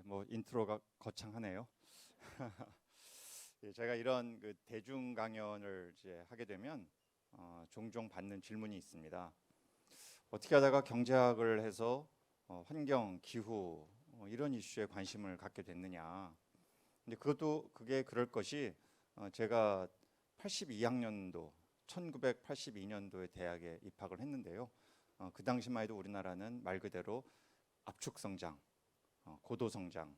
뭐 인트로가 거창하네요. 제가 이런 대중 강연을 이제 하게 되면 종종 받는 질문이 있습니다. 어떻게 하다가 경제학을 해서 환경, 기후 이런 이슈에 관심을 갖게 됐느냐. 근데 그게 그럴 것이 제가 82학년도 1982년도에 대학에 입학을 했는데요. 그 당시만 해도 우리나라는 말 그대로 압축 성장, 고도 성장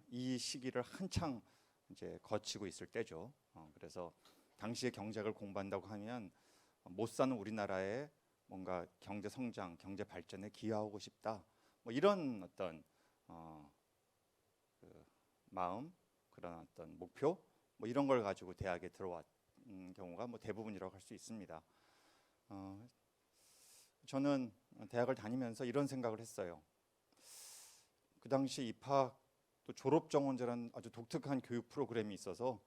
이 시기를 한창 이제 거치고 있을 때죠. 그래서 당시에 경제학을 공부한다고 하면 못 사는 우리나라의 뭔가 경제 성장, 경제 발전에 기여하고 싶다. 뭐 이런 어떤 그 마음, 그런 어떤 목표, 뭐 이런 걸 가지고 대학에 들어왔던 경우가 뭐 대부분이라고 할 수 있습니다. 저는 대학을 다니면서 이런 생각을 했어요. 그 당시 입학 또 졸업 정원제라는 아주 독특한 교육 프로그램이 있어서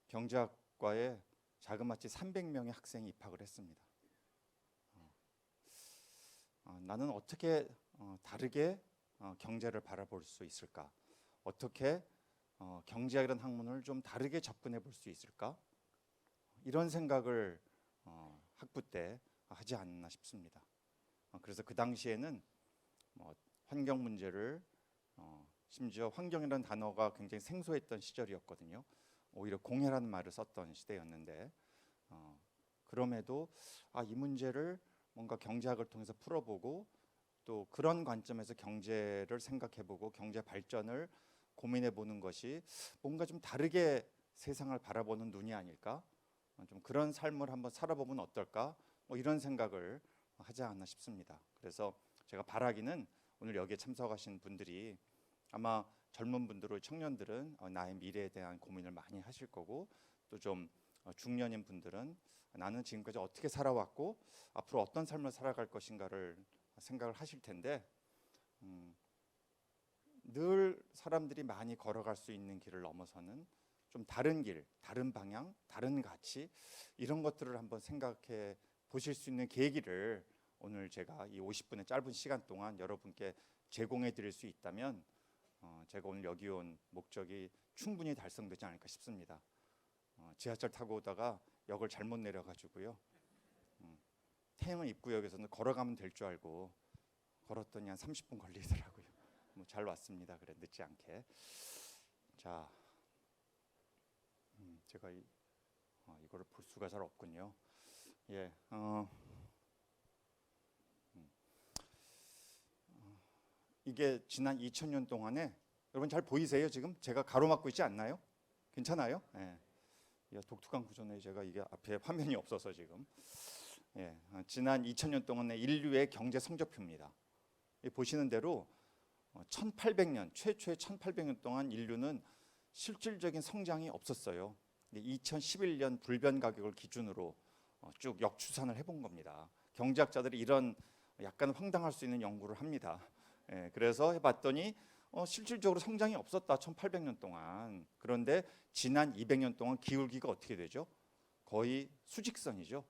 경제학과에 자그마치 300명의 학생이 입학을 했습니다. 나는 어떻게 다르게 경제를 바라볼 수 있을까? 어떻게 경제학이라는 학문을 좀 다르게 접근해 볼 수 있을까? 이런 생각을 학부 때 하지 않나 싶습니다. 그래서 그 당시에는 환경 문제를 심지어 환경이라는 단어가 굉장히 생소했던 시절이었거든요. 오히려 공해라는 말을 썼던 시대였는데 그럼에도 이 문제를 뭔가 경제학을 통해서 풀어보고 또 그런 관점에서 경제를 생각해보고 경제 발전을 고민해보는 것이 뭔가 좀 다르게 세상을 바라보는 눈이 아닐까? 좀 그런 삶을 한번 살아보면 어떨까? 뭐 이런 생각을 하지 않나 싶습니다. 그래서 제가 바라기는 오늘 여기에 참석하신 분들이 아마 젊은 분들, 청년들은 나의 미래에 대한 고민을 많이 하실 거고 또 좀 중년인 분들은 나는 지금까지 어떻게 살아왔고 앞으로 어떤 삶을 살아갈 것인가를 생각을 하실 텐데 늘 사람들이 많이 걸어갈 수 있는 길을 넘어서는 좀 다른 길, 다른 방향, 다른 가치 이런 것들을 한번 생각해 보실 수 있는 계기를 오늘 제가 이 50분의 짧은 시간 동안 여러분께 제공해 드릴 수 있다면 제가 오늘 여기 온 목적이 충분히 달성되지 않을까 싶습니다. 지하철 타고 오다가 역을 잘못 내려가지고요. 태릉 입구역에서는 걸어가면 될 줄 알고 걸었더니 한 30분 걸리더라고요. 뭐 잘 왔습니다. 그래 늦지 않게. 자, 제가 이거를 볼 수가 잘 없군요. 예, 이게 지난 2000년 동안에 여러분 잘 보이세요? 지금 제가 가로막고 있지 않나요? 괜찮아요? 예. 독특한 구조네. 제가 이게 앞에 화면이 없어서 지금. 예. 지난 2000년 동안의 인류의 경제 성적표입니다. 보시는 대로 1800년 최초의 1800년 동안 인류는 실질적인 성장이 없었어요. 2011년 불변 가격을 기준으로 쭉 역추산을 해본 겁니다. 경제학자들이 이런 약간 황당할 수 있는 연구를 합니다. 그래서 해봤더니 실질적으로 성장이 없었다 1800년 동안. 그런데 지난 200년 동안 기울기가 어떻게 되죠? 거의 수직선이죠.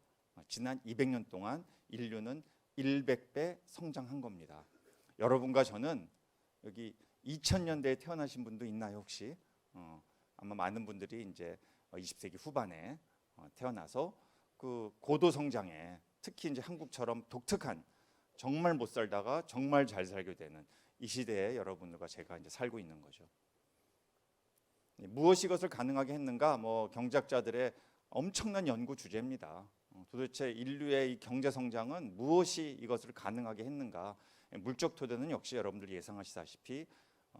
지난 200년 동안 인류는 100배 성장한 겁니다. 여러분과 저는 여기 2000년대에 태어나신 분도 있나요 혹시? 아마 많은 분들이 이제 20세기 후반에 태어나서 그 고도 성장에 특히 이제 한국처럼 독특한 정말 못 살다가 정말 잘 살게 되는 이 시대에 여러분들과 제가 이제 살고 있는 거죠. 무엇이 이것을 가능하게 했는가? 뭐 경제학자들의 엄청난 연구 주제입니다. 도대체 인류의 이 경제 성장은 무엇이 이것을 가능하게 했는가? 물적 토대는 역시 여러분들이 예상하시다시피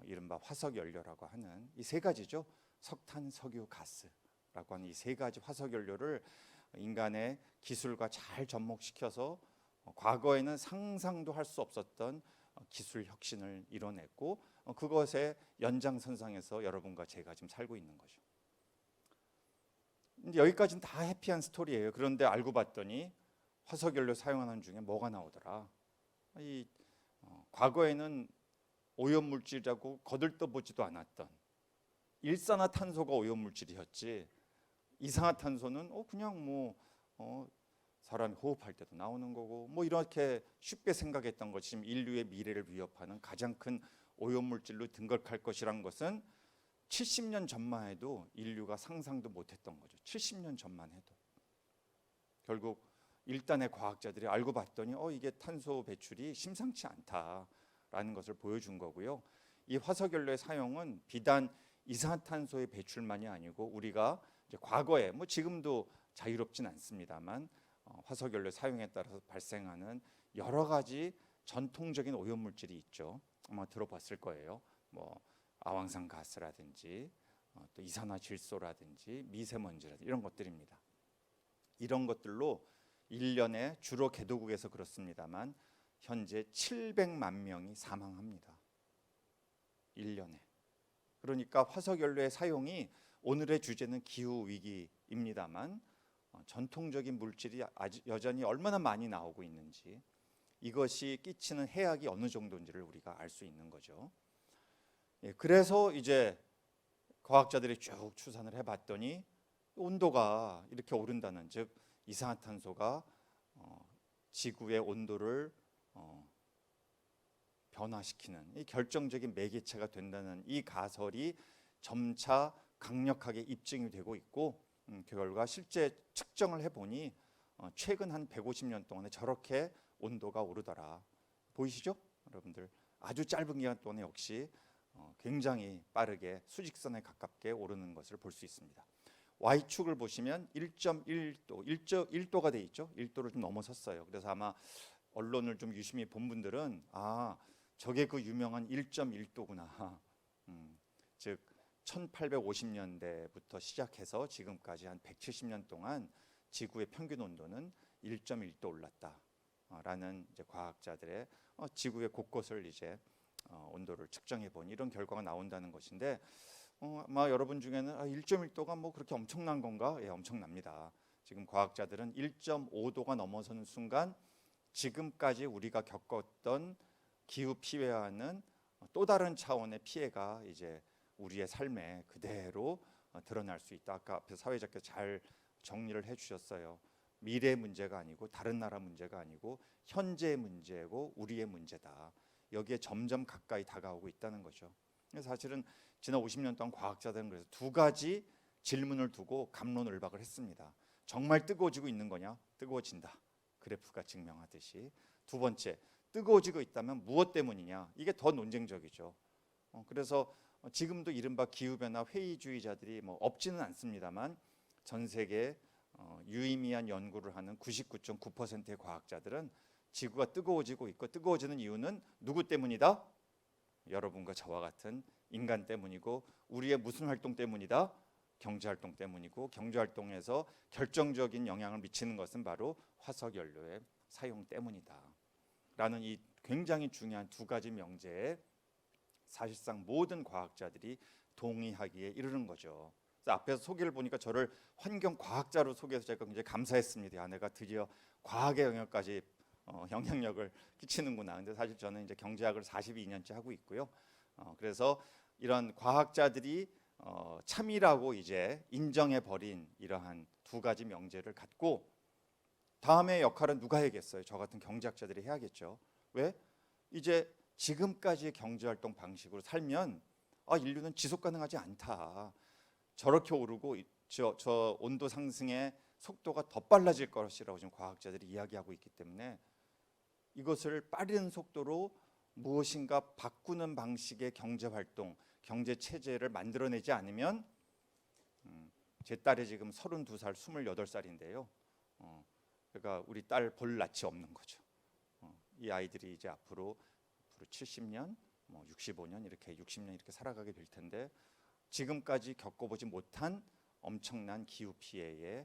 이른바 화석 연료라고 하는 이 세 가지죠. 석탄, 석유, 가스라고 하는 이 세 가지 화석 연료를 인간의 기술과 잘 접목시켜서 과거에는 상상도 할 수 없었던 기술 혁신을 이뤄냈고 그것의 연장선상에서 여러분과 제가 지금 살고 있는 거죠. 이제 여기까지는 다 해피한 스토리예요. 그런데 알고 봤더니 화석연료 사용하는 중에 뭐가 나오더라. 과거에는 오염물질이라고 거들떠보지도 않았던 일산화탄소가 오염물질이었지 이산화탄소는 그냥 뭐 사람이 호흡할 때도 나오는 거고 뭐 이렇게 쉽게 생각했던 것이 지금 인류의 미래를 위협하는 가장 큰 오염물질로 등극할 것이란 것은 70년 전만 해도 인류가 상상도 못했던 거죠. 70년 전만 해도. 결국 일단의 과학자들이 알고 봤더니 이게 탄소 배출이 심상치 않다라는 것을 보여준 거고요. 이 화석연료의 사용은 비단 이산화탄소의 배출만이 아니고 우리가 이제 과거에 지금도 자유롭진 않습니다만 화석연료 사용에 따라서 발생하는 여러 가지 전통적인 오염물질이 있죠. 아마 들어봤을 거예요. 아황산 가스라든지 또 이산화질소라든지 미세먼지라든지 이런 것들입니다. 이런 것들로 1년에 주로 개도국에서 그렇습니다만 현재 700만 명이 사망합니다. 1년에. 그러니까 화석연료의 사용이 오늘의 주제는 기후위기입니다만 전통적인 물질이 아직 여전히 얼마나 많이 나오고 있는지 이것이 끼치는 해악이 어느 정도인지를 우리가 알 수 있는 거죠. 그래서 이제 과학자들이 쭉 추산을 해봤더니 온도가 이렇게 오른다는, 즉 이산화탄소가 지구의 온도를 변화시키는 이 결정적인 매개체가 된다는 이 가설이 점차 강력하게 입증이 되고 있고 그 결과 실제 측정을 해보니 최근 한 150년 동안에 저렇게 온도가 오르더라. 보이시죠? 여러분들 아주 짧은 기간 동안에 역시 굉장히 빠르게 수직선에 가깝게 오르는 것을 볼 수 있습니다. Y축을 보시면 1.1도, 1도가 돼 있죠. 1도를 좀 넘어섰어요. 그래서 아마 언론을 좀 유심히 본 분들은 저게 그 유명한 1.1도구나. 즉 1850년대부터 시작해서 지금까지 한 170년 동안 지구의 평균 온도는 1.1도 올랐다라는 이제 과학자들의 지구의 곳곳을 이제 온도를 측정해 본 이런 결과가 나온다는 것인데 아마 여러분 중에는 1.1도가 그렇게 엄청난 건가? 예, 엄청납니다. 지금 과학자들은 1.5도가 넘어서는 순간 지금까지 우리가 겪었던 기후 피해와는 또 다른 차원의 피해가 이제 우리의 삶에 그대로 드러날 수 있다. 아까 앞에 사회자께서 잘 정리를 해주셨어요. 미래의 문제가 아니고 다른 나라 문제가 아니고 현재의 문제고 우리의 문제다. 여기에 점점 가까이 다가오고 있다는 거죠. 사실은 지난 50년 동안 과학자들은 그래서 두 가지 질문을 두고 갑론을박을 했습니다. 정말 뜨거워지고 있는 거냐? 뜨거워진다. 그래프가 증명하듯이. 두 번째, 뜨거워지고 있다면 무엇 때문이냐? 이게 더 논쟁적이죠. 그래서 지금도 이른바 기후변화 회의주의자들이 없지는 않습니다만 전 세계 유의미한 연구를 하는 99.9%의 과학자들은 지구가 뜨거워지고 있고 뜨거워지는 이유는 누구 때문이다? 여러분과 저와 같은 인간 때문이고 우리의 무슨 활동 때문이다? 경제활동 때문이고 경제활동에서 결정적인 영향을 미치는 것은 바로 화석연료의 사용 때문이다 라는 이 굉장히 중요한 두 가지 명제에 사실상 모든 과학자들이 동의하기에 이르는 거죠. 그래서 앞에서 소개를 보니까 저를 환경과학자로 소개해서 제가 굉장히 감사했습니다. 내가 드디어 과학의 영역까지 영향력을 끼치는구나. 근데 사실 저는 이제 경제학을 42년째 하고 있고요. 그래서 이런 과학자들이 참이라고 이제 인정해 버린 이러한 두 가지 명제를 갖고 다음의 역할은 누가 해야겠어요? 저 같은 경제학자들이 해야겠죠. 왜? 이제 지금까지의 경제활동 방식으로 살면 인류는 지속 가능하지 않다. 저렇게 오르고 저 온도 상승의 속도가 더 빨라질 것이라고 지금 과학자들이 이야기하고 있기 때문에 이것을 빠른 속도로 무엇인가 바꾸는 방식의 경제활동, 경제체제를 만들어내지 않으면 제 딸이 지금 32살, 28살인데요. 그러니까 우리 딸 볼 낯이 없는 거죠. 이 아이들이 이제 앞으로 70년, 65년 이렇게 60년 이렇게 살아가게 될 텐데 지금까지 겪어보지 못한 엄청난 기후 피해에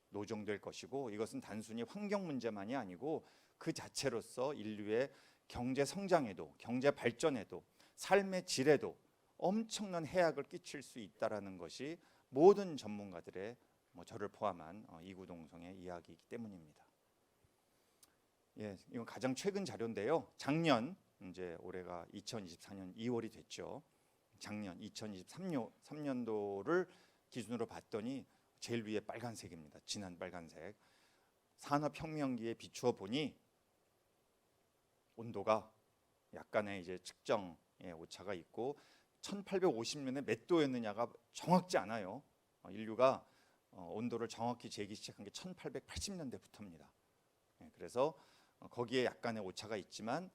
노정될 것이고 이것은 단순히 환경 문제만이 아니고 그 자체로서 인류의 경제 성장에도 경제 발전에도 삶의 질에도 엄청난 해악을 끼칠 수 있다라는 것이 모든 전문가들의 저를 포함한 이구동성의 이야기이기 때문입니다. 예, 이건 가장 최근 자료인데요. 작년 이제 올해가 2024년 2월이 됐죠. 작년 2023년도를 기준으로 봤더니 제일 위에 빨간색입니다. 진한 빨간색. 산업혁명기에 비추어 보니 온도가 약간의 이제 측정의 오차가 있고 1850년에 몇 도였느냐가 정확지 않아요. 인류가 온도를 정확히 재기 시작한 게 1880년대부터입니다. 그래서 거기에 약간의 오차가 있지만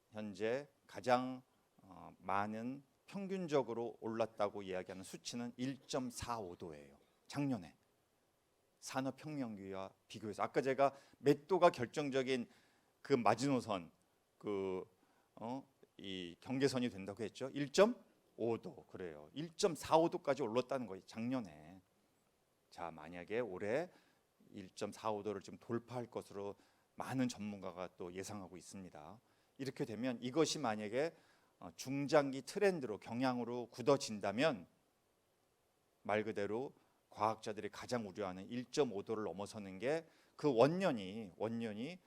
현재 가장 많은 평균적으로 올랐다고 이야기하는 수치는 1.45도예요. 작년에 산업혁명기와 비교해서 아까 제가 몇 도가 결정적인 그 마지노선 이 경계선이 된다고 했죠. 1.5도 그래요. 1.45도까지 올랐다는 거예요. 작년에. 자, 만약에 올해 1.45도를 좀 돌파할 것으로 많은 전문가가 또 예상하고 있습니다. 이렇게 되면 이것이 만약에 중장기 트렌드로 경향으로 굳어진다면 말 그대로 과학자들이 가장 우려하는 1.5도를 넘어서는 게 그 원년이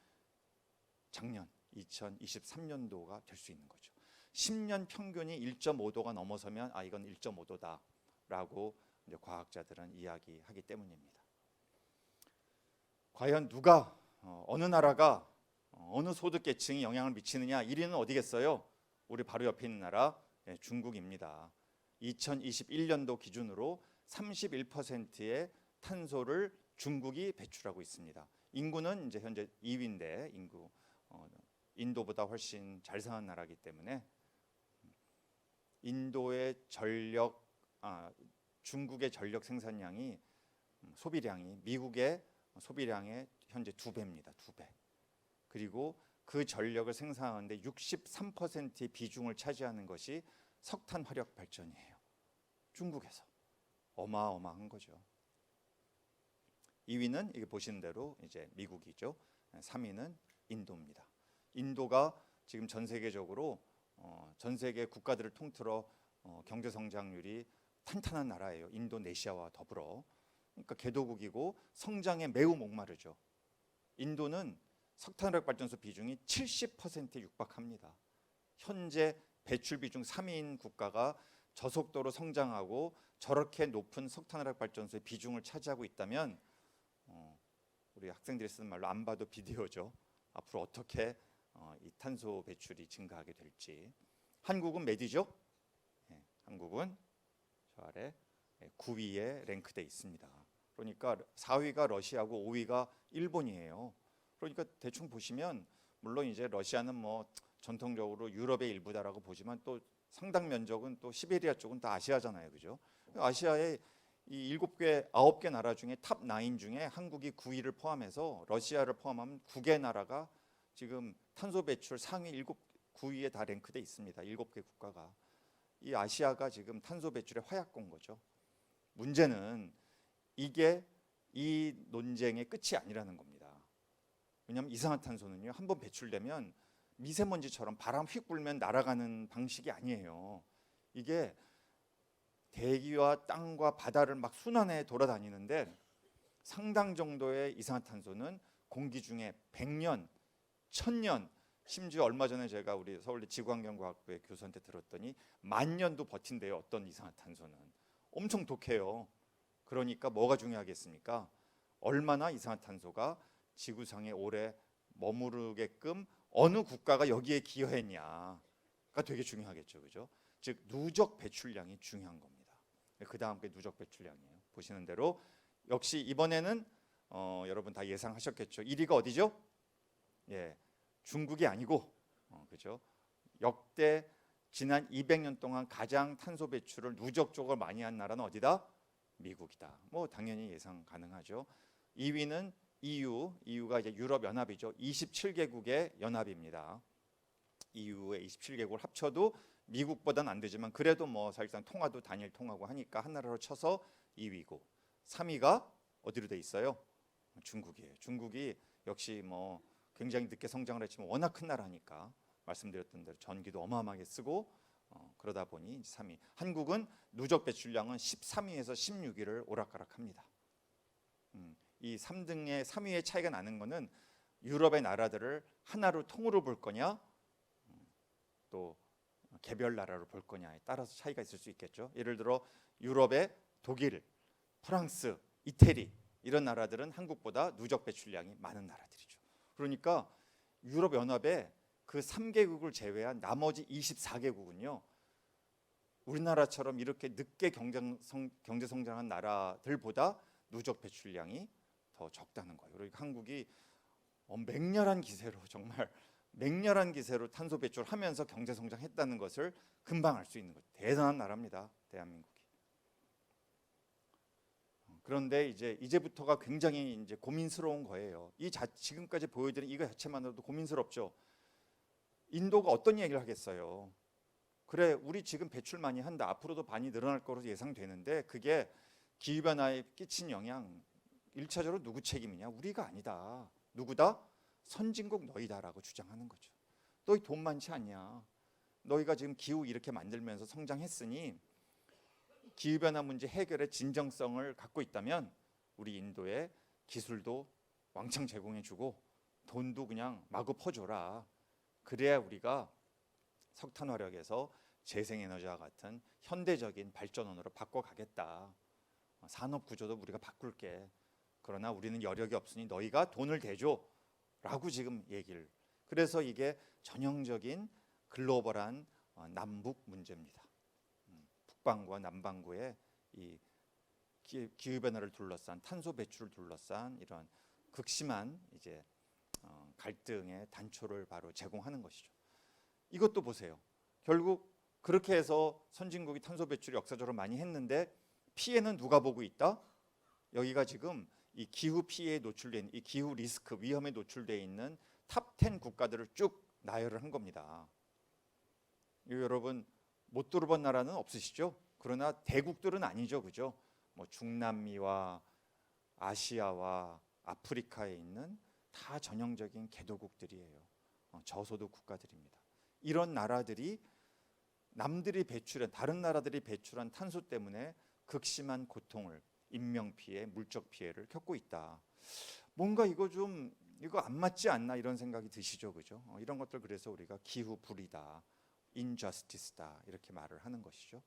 작년 2023년도가 될 수 있는 거죠. 10년 평균이 1.5도가 넘어서면 이건 1.5도다라고 이제 과학자들은 이야기하기 때문입니다. 과연 누가 어느 나라가 어느 소득계층이 영향을 미치느냐? 1위는 어디겠어요? 우리 바로 옆에 있는 나라 중국입니다. 2021년도 기준으로 31%의 탄소를 중국이 배출하고 있습니다. 인구는 이제 현재 2위인데 인도보다 훨씬 잘 사는 나라이기 때문에 중국의 전력 생산량이 소비량이 미국의 소비량의 현재 2배입니다. 2배. 그리고 그 전력을 생산하는데 63%의 비중을 차지하는 것이 석탄 화력 발전이에요. 중국에서 어마어마한 거죠. 2위는 이게 보시는 대로 이제 미국이죠. 3위는 인도입니다. 인도가 지금 전 세계적으로 전 세계 국가들을 통틀어 경제 성장률이 탄탄한 나라예요. 인도네시아와 더불어. 그러니까 개도국이고 성장에 매우 목마르죠. 인도는 석탄화력 발전소 비중이 70%에 육박합니다. 현재 배출 비중 3위인 국가가 저속도로 성장하고 저렇게 높은 석탄화력 발전소의 비중을 차지하고 있다면 우리 학생들이 쓰는 말로 안 봐도 비디오죠. 앞으로 어떻게 이 탄소 배출이 증가하게 될지. 한국은 몇이죠? 한국은 저 아래 9위에 랭크돼 있습니다. 그러니까 4위가 러시아고 5위가 일본이에요. 그러니까 대충 보시면 물론 이제 러시아는 뭐 전통적으로 유럽의 일부다라고 보지만 또 상당 면적은 또 시베리아 쪽은 다 아시아잖아요, 그죠? 아시아의 이 7개, 9개 나라 중에 탑 9 중에 한국이 9위를 포함해서 러시아를 포함하면 9개 나라가 지금 탄소 배출 상위 9위에 다 랭크돼 있습니다. 7개 국가가. 이 아시아가 지금 탄소 배출의 화약고인 거죠. 문제는 이게 이 논쟁의 끝이 아니라는 겁니다. 왜냐하면 이산화탄소는요, 한번 배출되면 미세먼지처럼 바람 휙 불면 날아가는 방식이 아니에요. 이게 대기와 땅과 바다를 막 순환해 돌아다니는데 상당 정도의 이산화탄소는 공기 중에 100년, 1000년, 심지어 얼마 전에 제가 우리 서울대 지구환경과학부의 교수한테 들었더니 10,000년도 버틴대요. 어떤 이산화탄소는. 엄청 독해요. 그러니까 뭐가 중요하겠습니까? 얼마나 이산화탄소가 지구상에 오래 머무르게끔 어느 국가가 여기에 기여했냐가 되게 중요하겠죠, 그죠? 즉 누적 배출량이 중요한 겁니다. 그 다음 게 누적 배출량이에요. 보시는 대로 역시 이번에는 여러분 다 예상하셨겠죠. 1위가 어디죠? 중국이 아니고 그죠? 역대 지난 200년 동안 가장 탄소 배출을 누적적으로 많이 한 나라는 어디다? 미국이다. 뭐 당연히 예상 가능하죠. 2위는 EU가 이제 유럽 연합이죠. 27개국의 연합입니다. EU의 27개국을 합쳐도 미국보다는 안 되지만 그래도 뭐 사실상 통화도 단일 통화고 하니까 한 나라로 쳐서 2위고 3위가 어디로 돼 있어요? 중국이에요. 중국이 역시 뭐 굉장히 늦게 성장을 했지만 워낙 큰 나라니까 말씀드렸던 대로 전기도 어마어마하게 쓰고 그러다 보니 3위. 한국은 누적 배출량은 13위에서 16위를 오락가락합니다. 이 3등의 3위의 차이가 나는 거는 유럽의 나라들을 하나로 통으로 볼 거냐 또 개별 나라로 볼 거냐에 따라서 차이가 있을 수 있겠죠. 예를 들어 유럽의 독일, 프랑스, 이태리 이런 나라들은 한국보다 누적 배출량이 많은 나라들이죠. 그러니까 유럽 연합에 그 3개국을 제외한 나머지 24개국은요. 우리나라처럼 이렇게 늦게 경제 성장한 나라들보다 누적 배출량이 더 적다는 거예요. 그리고 한국이 맹렬한 기세로 정말 맹렬한 기세로 탄소 배출하면서 경제 성장했다는 것을 금방 알 수 있는 거죠. 대단한 나라입니다, 대한민국이. 그런데 이제부터가 굉장히 이제 고민스러운 거예요. 지금까지 보여드린 이거 자체만으로도 고민스럽죠. 인도가 어떤 얘기를 하겠어요? 그래, 우리 지금 배출 많이 한다. 앞으로도 많이 늘어날 거로 예상되는데 그게 기후변화에 끼친 영향 1차적으로 누구 책임이냐? 우리가 아니다. 누구다? 선진국 너희다라고 주장하는 거죠. 너희 돈 많지 않냐? 너희가 지금 기후 이렇게 만들면서 성장했으니 기후변화 문제 해결의 진정성을 갖고 있다면 우리 인도에 기술도 왕창 제공해주고 돈도 그냥 마구 퍼줘라. 그래야 우리가 석탄화력에서 재생에너지와 같은 현대적인 발전원으로 바꿔가겠다. 산업 구조도 우리가 바꿀게. 그러나 우리는 여력이 없으니 너희가 돈을 대줘 라고 지금 얘기를. 그래서 이게 전형적인 글로벌한 남북 문제입니다. 북반구와 남반구의 이 기후변화를 둘러싼 탄소 배출을 둘러싼 이런 극심한 이제 갈등의 단초를 바로 제공하는 것이죠. 이것도 보세요. 결국 그렇게 해서 선진국이 탄소 배출을 역사적으로 많이 했는데 피해는 누가 보고 있다? 여기가 지금 이 기후 피해에 노출된 이 기후 리스크 위험에 노출되어 있는 탑 10 국가들을 쭉 나열을 한 겁니다. 여러분 못 들어본 나라는 없으시죠? 그러나 대국들은 아니죠, 그죠? 뭐 중남미와 아시아와 아프리카에 있는 다 전형적인 개도국들이에요. 저소득 국가들입니다. 이런 나라들이 남들이 배출한 다른 나라들이 배출한 탄소 때문에 극심한 고통을 인명 피해, 물적 피해를 겪고 있다. 뭔가 이거 안 맞지 않나 이런 생각이 드시죠, 그죠? 이런 것들 그래서 우리가 기후 불의다, injustice다 이렇게 말을 하는 것이죠.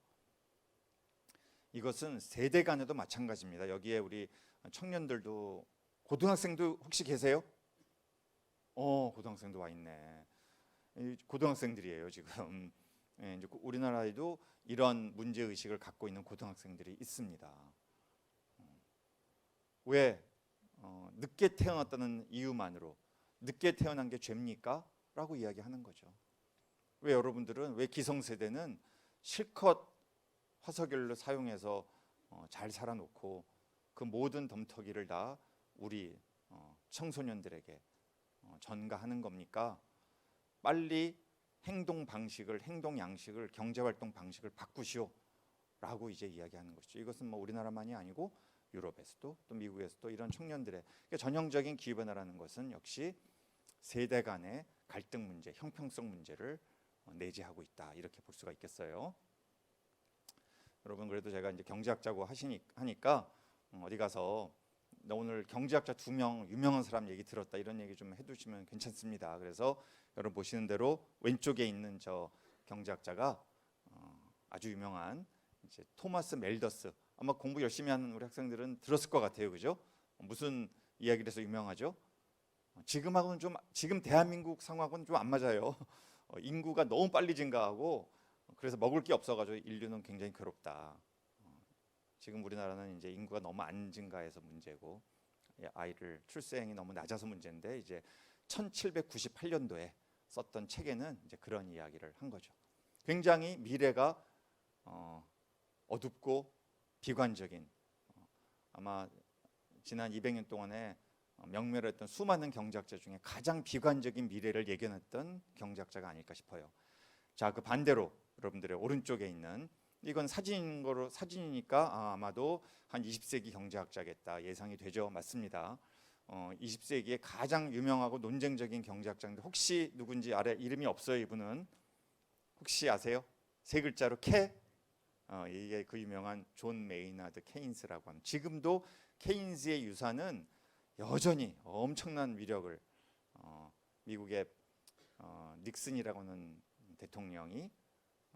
이것은 세대 간에도 마찬가지입니다. 여기에 우리 청년들도 고등학생도 혹시 계세요? 고등학생도 와 있네. 고등학생들이에요 지금. 이제 우리나라에도 이런 문제 의식을 갖고 있는 고등학생들이 있습니다. 왜 늦게 태어났다는 이유만으로 늦게 태어난 게 죄입니까? 라고 이야기하는 거죠. 왜 여러분들은 왜 기성세대는 실컷 화석연료 사용해서 잘 살아놓고 그 모든 덤터기를 다 우리 청소년들에게 전가하는 겁니까? 빨리 행동 양식을 경제활동 방식을 바꾸시오 라고 이제 이야기하는 것이죠. 이것은 뭐 우리나라만이 아니고 유럽에서도 또 미국에서도 이런 청년들의 그러니까 전형적인 기후변화라는 것은 역시 세대 간의 갈등 문제, 형평성 문제를 내재하고 있다 이렇게 볼 수가 있겠어요. 여러분 그래도 제가 이제 경제학자고 하니까 어디 가서 너 오늘 경제학자 2명 유명한 사람 얘기 들었다 이런 얘기 좀 해두시면 괜찮습니다. 그래서 여러분 보시는 대로 왼쪽에 있는 저 경제학자가 아주 유명한 이제 토마스 멜더스. 아마 공부 열심히 하는 우리 학생들은 들었을 것 같아요, 그죠? 무슨 이야기를 해서 유명하죠? 지금하고는 지금 대한민국 상황하고는 좀 안 맞아요. 인구가 너무 빨리 증가하고 그래서 먹을 게 없어가지고 인류는 굉장히 괴롭다. 지금 우리나라는 이제 인구가 너무 안 증가해서 문제고 아이를 출생이 너무 낮아서 문제인데 이제 1798년도에 썼던 책에는 이제 그런 이야기를 한 거죠. 굉장히 미래가 어둡고 비관적인 아마 지난 200년 동안에 명멸했던 수많은 경제학자 중에 가장 비관적인 미래를 예견했던 경제학자가 아닐까 싶어요. 자, 그 반대로 여러분들의 오른쪽에 있는 이건 사진이니까 아마도 한 20세기 경제학자겠다 예상이 되죠. 맞습니다. 20세기에 가장 유명하고 논쟁적인 경제학자인데 혹시 누군지 아래 이름이 없어요. 이분은 혹시 아세요? 세 글자로 이게 그 유명한 존 메이나드 케인스라고 합니다. 지금도 케인스의 유산은 여전히 엄청난 위력을 미국의 닉슨이라고 하는 대통령이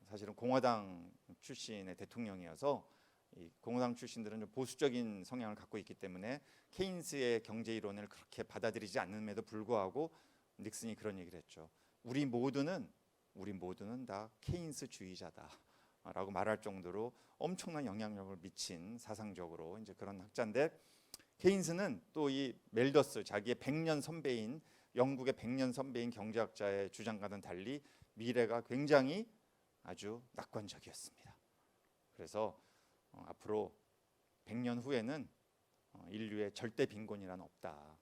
사실은 공화당 출신의 대통령이어서 이 공화당 출신들은 좀 보수적인 성향을 갖고 있기 때문에 케인스의 경제 이론을 그렇게 받아들이지 않음에도 불구하고 닉슨이 그런 얘기를 했죠. 우리 모두는 다 케인스주의자다라고 말할 정도로 엄청난 영향력을 미친 사상적으로 이제 그런 학자인데, 케인스는 또 이 멜더스, 자기의 100년 선배인, 영국의 100년 선배인 경제학자의 주장과는 달리 미래가 굉장히 아주 낙관적이었습니다. 그래서 앞으로 100년 후에는 인류의 절대 빈곤이란 없다,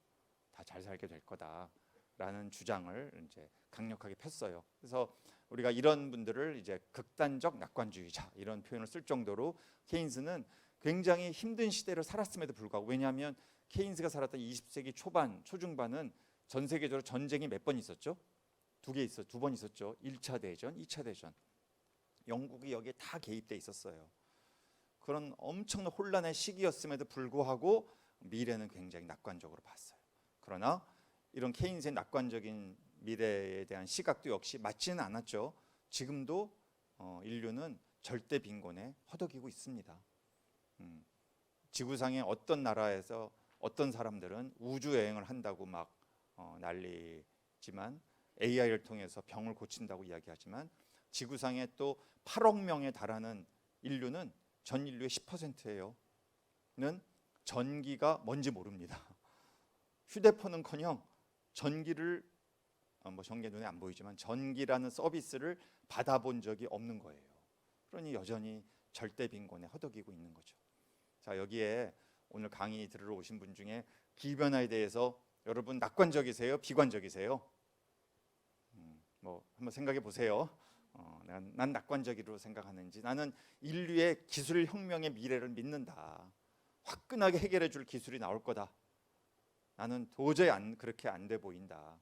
다 잘 살게 될 거다라는 주장을 이제 강력하게 폈어요. 그래서 우리가 이런 분들을 이제 극단적 낙관주의자 이런 표현을 쓸 정도로 케인스는 굉장히 힘든 시대를 살았음에도 불구하고, 왜냐하면 케인스가 살았던 20세기 초반, 초중반은 전 세계적으로 전쟁이 몇 번 있었죠? 두 번 있었죠. 1차 대전, 2차 대전. 영국이 여기에 다 개입돼 있었어요. 그런 엄청난 혼란의 시기였음에도 불구하고 미래는 굉장히 낙관적으로 봤어요. 그러나 이런 케인스의 낙관적인 미래에 대한 시각도 역시 맞지는 않았죠. 지금도 인류는 절대 빈곤에 허덕이고 있습니다. 지구상의 어떤 나라에서 어떤 사람들은 우주 여행을 한다고 막 난리지만, AI를 통해서 병을 고친다고 이야기하지만, 지구상에 또 8억 명에 달하는 인류는 전 인류의 10%예요. 는 전기가 뭔지 모릅니다. 휴대폰은커녕 전기를 전기 눈에 안 보이지만 전기라는 서비스를 받아본 적이 없는 거예요. 그러니 여전히 절대 빈곤에 허덕이고 있는 거죠. 자, 여기에 오늘 강의 들으러 오신 분 중에 기후변화에 대해서 여러분 낙관적이세요? 비관적이세요? 한번 생각해 보세요. 난 낙관적으로 생각하는지, 나는 인류의 기술 혁명의 미래를 믿는다, 화끈하게 해결해 줄 기술이 나올 거다, 나는 도저히 그렇게 안 돼 보인다,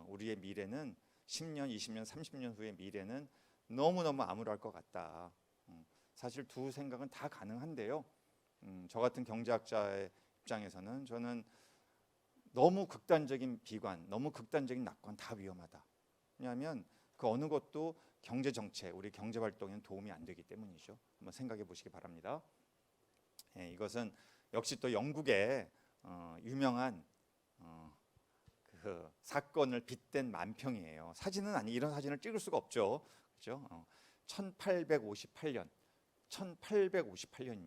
우리의 미래는 10년, 20년, 30년 후의 미래는 너무너무 암울할 것 같다. 사실 두 생각은 다 가능한데요, 저 같은 경제학자의 입장에서는 저는 너무 극단적인 비관, 너무 극단적인 낙관 다 위험하다. 왜냐하면 그 어느 것도 경제 정책, 우리 경제 활동에는 도움이 안 되기 때문이죠. 한번 생각해 보시기 바랍니다. 이것은 역시 또 영국의 유명한 그 사건을 빗댄 만평이에요. 사진은 아니, 이런 사진을 찍을 수가 없죠. 그렇죠? 1858년입니다.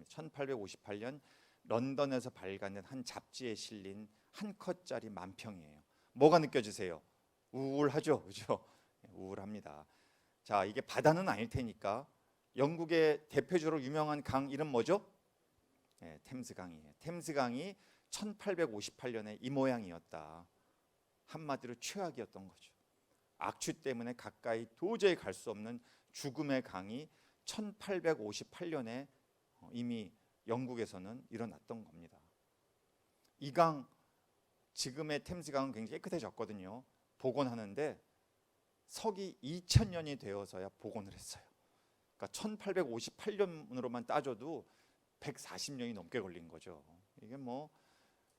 1858년 런던에서 발간된 한 잡지에 실린 한 컷짜리 만평이에요. 뭐가 느껴지세요? 우울하죠, 그죠? 우울합니다. 자, 이게 바다는 아닐 테니까 영국의 대표적으로 유명한 강 이름 뭐죠? 템스강이에요. 템스강이 1858년에 이 모양이었다. 한마디로 최악이었던 거죠. 악취 때문에 가까이 도저히 갈 수 없는 죽음의 강이 1858년에 이미 영국에서는 일어났던 겁니다. 이 강, 지금의 템스강은 굉장히 깨끗해졌거든요. 복원하는데 서기 2000년이 되어서야 복원을 했어요. 그러니까 1858년으로만 따져도 140년이 넘게 걸린 거죠. 이게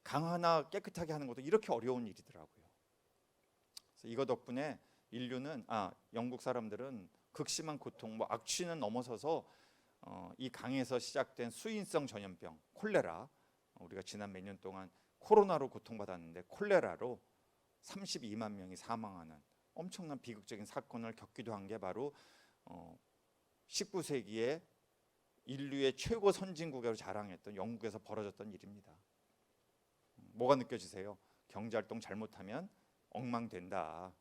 강 하나 깨끗하게 하는 것도 이렇게 어려운 일이더라고요. 그래서 이거 덕분에 인류는, 영국 사람들은 극심한 고통, 악취는 넘어서서 이 강에서 시작된 수인성 전염병, 콜레라, 우리가 지난 몇 년 동안 코로나로 고통받았는데 콜레라로 32만 명이 사망하는 엄청난 비극적인 사건을 겪기도 한 게 바로 19세기에 인류의 최고 선진국으로 자랑했던 영국에서 벌어졌던 일입니다. 뭐가 느껴지세요? 경제활동 잘못하면 엉망된다.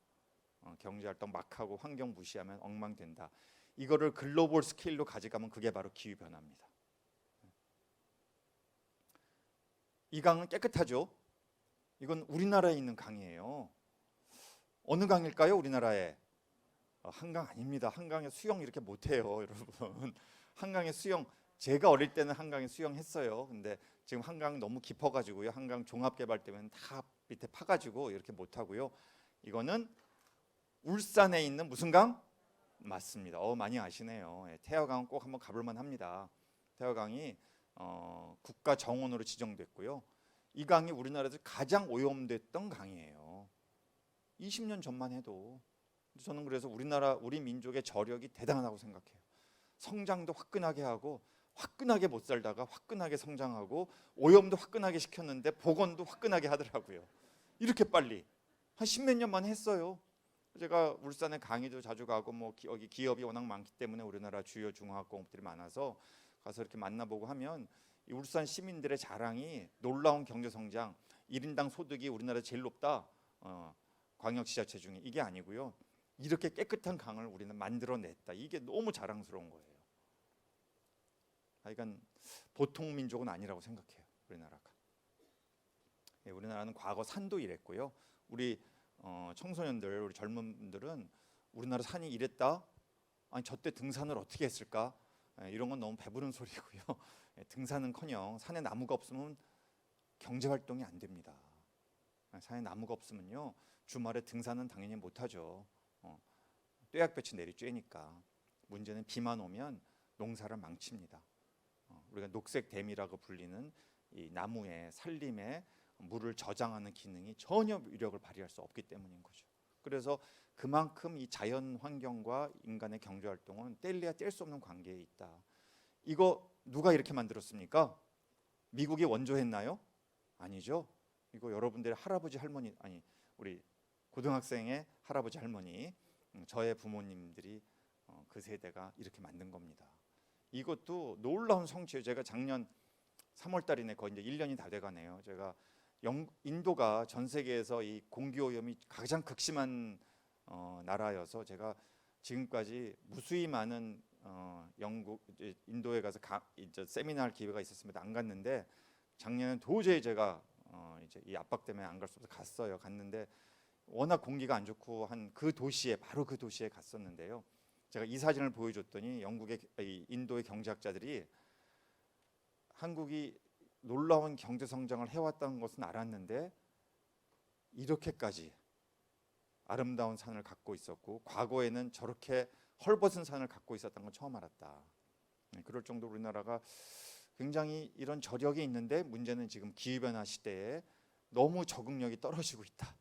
경제활동 막하고 환경 무시하면 엉망된다. 이거를 글로벌 스케일로 가져가면 그게 바로 기후변화입니다. 이 강은 깨끗하죠? 이건 우리나라에 있는 강이에요. 어느 강일까요? 우리나라에? 한강 아닙니다. 한강에 수영 이렇게 못해요, 여러분. 한강에 수영, 제가 어릴 때는 한강에 수영했어요. 근데 지금 한강 너무 깊어가지고요, 한강 종합개발 때문에 다 밑에 파가지고 이렇게 못하고요. 이거는 울산에 있는 무슨 강? 맞습니다. 많이 아시네요. 태화강은 꼭 한번 가볼만 합니다. 태화강이 국가 정원으로 지정됐고요. 이 강이 우리나라에서 가장 오염됐던 강이에요. 20년 전만 해도. 저는 그래서 우리 민족의 저력이 대단하다고 생각해요. 성장도 화끈하게 하고, 화끈하게 못 살다가 화끈하게 성장하고, 오염도 화끈하게 시켰는데 복원도 화끈하게 하더라고요. 이렇게 빨리 한 10몇 년 만에 했어요. 제가 울산에 강의도 자주 가고 뭐 여기 기업이 워낙 많기 때문에 우리나라 주요 중화학공업들이 많아서 가서 이렇게 만나보고 하면 이 울산 시민들의 자랑이 놀라운 경제 성장, 1인당 소득이 우리나라 제일 높다. 광역 지자체 중에 이게 아니고요. 이렇게 깨끗한 강을 우리는 만들어냈다. 이게 너무 자랑스러운 거예요. 하여간 보통 민족은 아니라고 생각해요. 우리나라가. 예, 우리나라는 과거 산도 이랬고요. 우리 청소년들, 우리 젊은 분들은 우리나라 산이 이랬다. 아니 저때 등산을 어떻게 했을까? 예, 이런 건 너무 배부른 소리고요. 예, 등산은커녕 산에 나무가 없으면 경제 활동이 안 됩니다. 예, 산에 나무가 없으면요 주말에 등산은 당연히 못하죠. 뙤약볕이 내리쬐니까. 문제는 비만 오면 농사를 망칩니다. 우리가 녹색댐이라고 불리는 이 나무의 산림에 물을 저장하는 기능이 전혀 위력을 발휘할 수 없기 때문인 거죠. 그래서 그만큼 이 자연 환경과 인간의 경제 활동은 뗄래야 뗄 수 없는 관계에 있다. 이거 누가 이렇게 만들었습니까? 미국이 원조했나요? 아니죠. 이거 여러분들의 할아버지 할머니, 아니 우리 고등학생의 할아버지 할머니, 저의 부모님들이 그 세대가 이렇게 만든 겁니다. 이것도 놀라운 성취예요. 제가 작년 3월 달이네, 거의 이제 1년이 다 돼가네요. 제가 인도가 전 세계에서 이 공기 오염이 가장 극심한 나라여서 제가 지금까지 무수히 많은 영국, 인도에 가서 이제 세미나할 기회가 있었습니다. 안 갔는데 작년엔 도저히 제가 이제 이 압박 때문에 안 갈 수 없어서 갔어요. 갔는데 워낙 공기가 안 좋고 한 그 도시에, 바로 그 도시에 갔었는데요. 제가 이 사진을 보여줬더니 인도의 경제학자들이 한국이 놀라운 경제 성장을 해왔다는 것은 알았는데 이렇게까지 아름다운 산을 갖고 있었고 과거에는 저렇게 헐벗은 산을 갖고 있었다는 건 처음 알았다. 그럴 정도로 우리나라가 굉장히 이런 저력이 있는데 문제는 지금 기후변화 시대에 너무 적응력이 떨어지고 있다.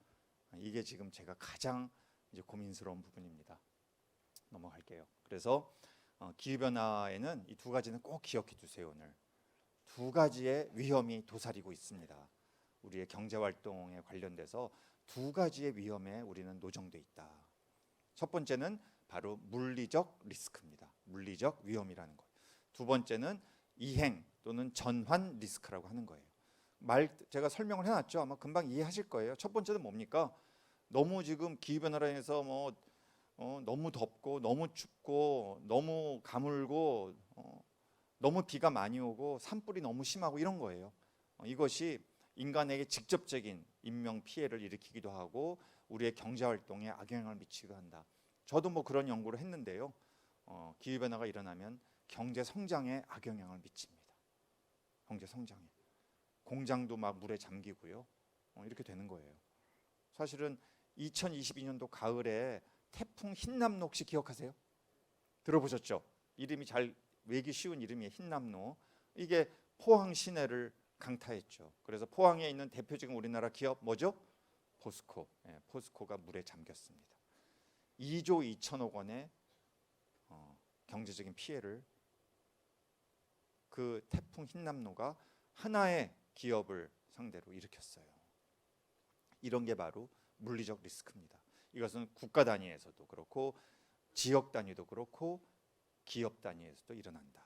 이게 지금 제가 가장 이제 고민스러운 부분입니다. 넘어갈게요. 그래서 기후변화에는 이 두 가지는 꼭 기억해 두세요. 오늘 두 가지의 위험이 도사리고 있습니다. 우리의 경제활동에 관련돼서 두 가지의 위험에 우리는 노정돼 있다. 첫 번째는 바로 물리적 리스크입니다. 물리적 위험이라는 거예요. 두 번째는 이행 또는 전환 리스크라고 하는 거예요. 제가 설명을 해놨죠. 아마 금방 이해하실 거예요. 첫 번째는 뭡니까? 너무 지금 기후변화로 인해서 너무 덥고 너무 춥고 너무 가물고 너무 비가 많이 오고 산불이 너무 심하고 이런 거예요. 이것이 인간에게 직접적인 인명 피해를 일으키기도 하고 우리의 경제 활동에 악영향을 미치기도 한다. 저도 뭐 그런 연구를 했는데요. 기후 변화가 일어나면 경제 성장에 악영향을 미칩니다. 경제 성장에. 공장도 막 물에 잠기고요. 이렇게 되는 거예요. 사실은 2022년도 가을에 태풍 흰남노 혹시 기억하세요? 들어보셨죠? 이름이 잘 외기 쉬운 이름이에요. 흰남노. 이게 포항 시내를 강타했죠. 그래서 포항에 있는 대표적인 우리나라 기업 뭐죠? 포스코. 예, 포스코가 물에 잠겼습니다. 2조 2천억 원의 경제적인 피해를 그 태풍 흰남노가 하나의 기업을 상대로 일으켰어요. 이런 게 바로 물리적 리스크입니다. 이것은 국가 단위에서도 그렇고 지역 단위도 그렇고 기업 단위에서도 일어난다.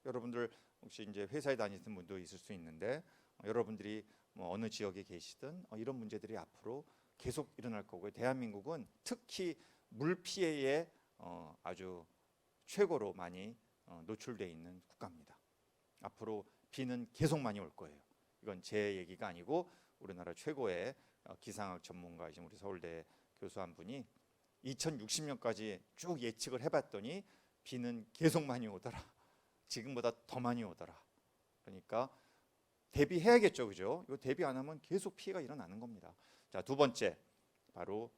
여러분들 혹시 이제 회사에 다니시는 분도 있을 수 있는데 여러분들이 뭐 어느 지역에 계시든 이런 문제들이 앞으로 계속 일어날 거고요. 대한민국은 특히 물 피해에 아주 최고로 많이 노출되어 있는 국가입니다. 앞으로 비는 계속 많이 올 거예요. 이건 제 얘기가 아니고 우리나라 최고의 기상학 전문가이신 우리 서울대 교수 한 분이 2060년까지 쭉 예측을 해봤더니 비는 계속 많이 오더라. 지금보다 더 많이 오더라. 그러니까 대비해야겠죠, 그죠? 이거 대비 안 하면 계속 피해가 일어나는 겁니다. 자, 두 번째 바로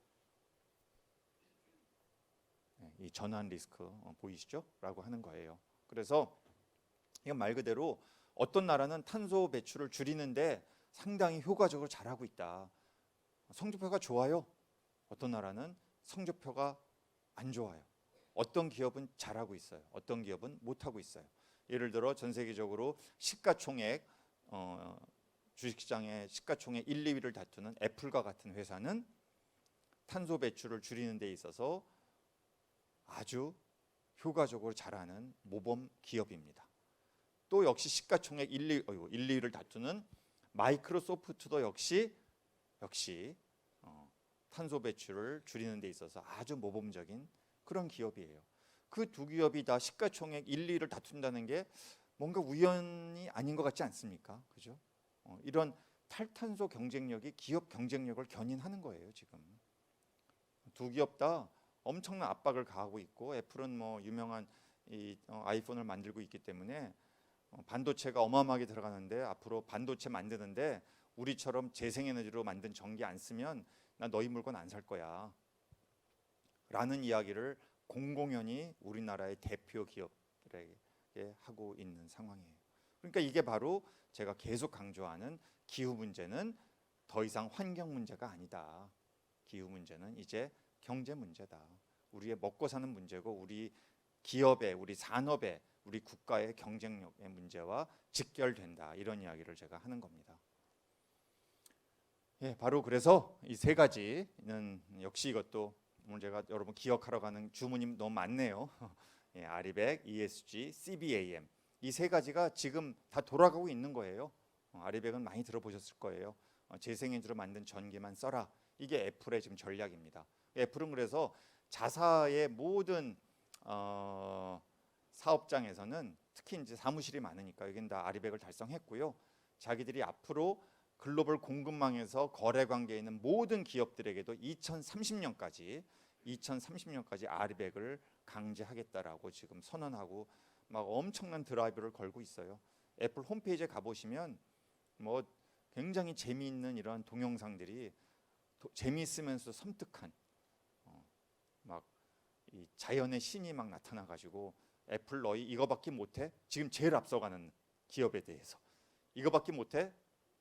이 전환 리스크 보이시죠? 라고 하는 거예요. 그래서 이건 말 그대로 어떤 나라는 탄소 배출을 줄이는데 상당히 효과적으로 잘하고 있다. 성적표가 좋아요. 어떤 나라는 성적표가 안 좋아요. 어떤 기업은 잘하고 있어요. 어떤 기업은 못하고 있어요. 예를 들어 전 세계적으로 시가총액 주식시장의 시가총액 1, 2위를 다투는 애플과 같은 회사는 탄소 배출을 줄이는 데 있어서 아주 효과적으로 잘하는 모범 기업입니다. 또 역시 시가총액 1, 2위를 다투는 마이크로소프트도 역시 탄소 배출을 줄이는 데 있어서 아주 모범적인 그런 기업이에요. 그 두 기업이 다 시가총액 1, 2위를 다툰다는 게 뭔가 우연이 아닌 것 같지 않습니까? 그죠? 이런 탈탄소 경쟁력이 기업 경쟁력을 견인하는 거예요. 지금 두 기업 다 엄청난 압박을 가하고 있고, 애플은 뭐 유명한 아이폰을 만들고 있기 때문에 반도체가 어마어마하게 들어가는데, 앞으로 반도체 만드는데 우리처럼 재생에너지로 만든 전기 안 쓰면 나 너희 물건 안 살 거야 라는 이야기를 공공연히 우리나라의 대표 기업들에게 하고 있는 상황이에요. 그러니까 이게 바로 제가 계속 강조하는 기후 문제는 더 이상 환경 문제가 아니다. 기후 문제는 이제 경제 문제다. 우리의 먹고 사는 문제고, 우리 기업의, 우리 산업의, 우리 국가의 경쟁력의 문제와 직결된다. 이런 이야기를 제가 하는 겁니다. 예, 바로 그래서 이 세 가지는 역시 이것도 오늘 제가 여러분 기억하러 가는 주문이 너무 많네요. 예, 아리백, ESG, CBAM 이 세 가지가 지금 다 돌아가고 있는 거예요. 아리백은 많이 들어보셨을 거예요. 재생에너지로 만든 전기만 써라. 이게 애플의 지금 전략입니다. 애플은 그래서 자사의 모든 사업장에서는 특히 이제 사무실이 많으니까 여긴 다 아리백을 달성했고요. 자기들이 앞으로 글로벌 공급망에서 거래 관계에 있는 모든 기업들에게도 2030년까지 아리백을 강제하겠다라고 지금 선언하고 막 엄청난 드라이브를 걸고 있어요. 애플 홈페이지에 가보시면 뭐 굉장히 재미있는 이런 동영상들이 재미있으면서 섬뜩한 막 이 자연의 신이 막 나타나가지고 애플 너희 이거밖에 못해? 지금 제일 앞서가는 기업에 대해서 이거밖에 못해?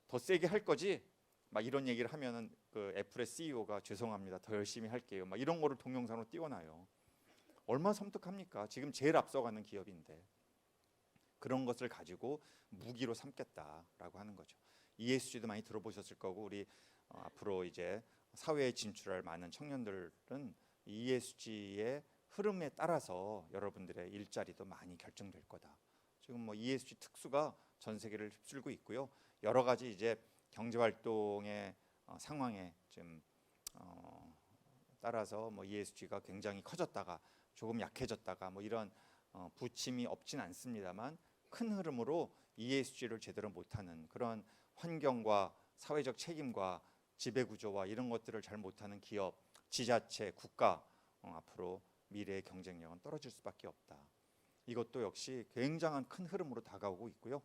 더 세게 할 거지? 막 이런 얘기를 하면은 그 애플의 CEO가 죄송합니다. 더 열심히 할게요. 막 이런 거를 동영상으로 띄워놔요. 얼마나 섬뜩합니까? 지금 제일 앞서가는 기업인데 그런 것을 가지고 무기로 삼겠다라고 하는 거죠. ESG도 많이 들어보셨을 거고, 우리 앞으로 이제 사회에 진출할 많은 청년들은 ESG의 흐름에 따라서 여러분들의 일자리도 많이 결정될 거다. 지금 뭐 ESG 특수가 전 세계를 휩쓸고 있고요. 여러 가지 이제 경제 활동의 상황에 좀 따라서 뭐 ESG가 굉장히 커졌다가 조금 약해졌다가 뭐 이런 부침이 없진 않습니다만, 큰 흐름으로 ESG를 제대로 못하는 그런 환경과 사회적 책임과 지배구조와 이런 것들을 잘 못하는 기업, 지자체, 국가 앞으로 미래의 경쟁력은 떨어질 수밖에 없다. 이것도 역시 굉장한 큰 흐름으로 다가오고 있고요.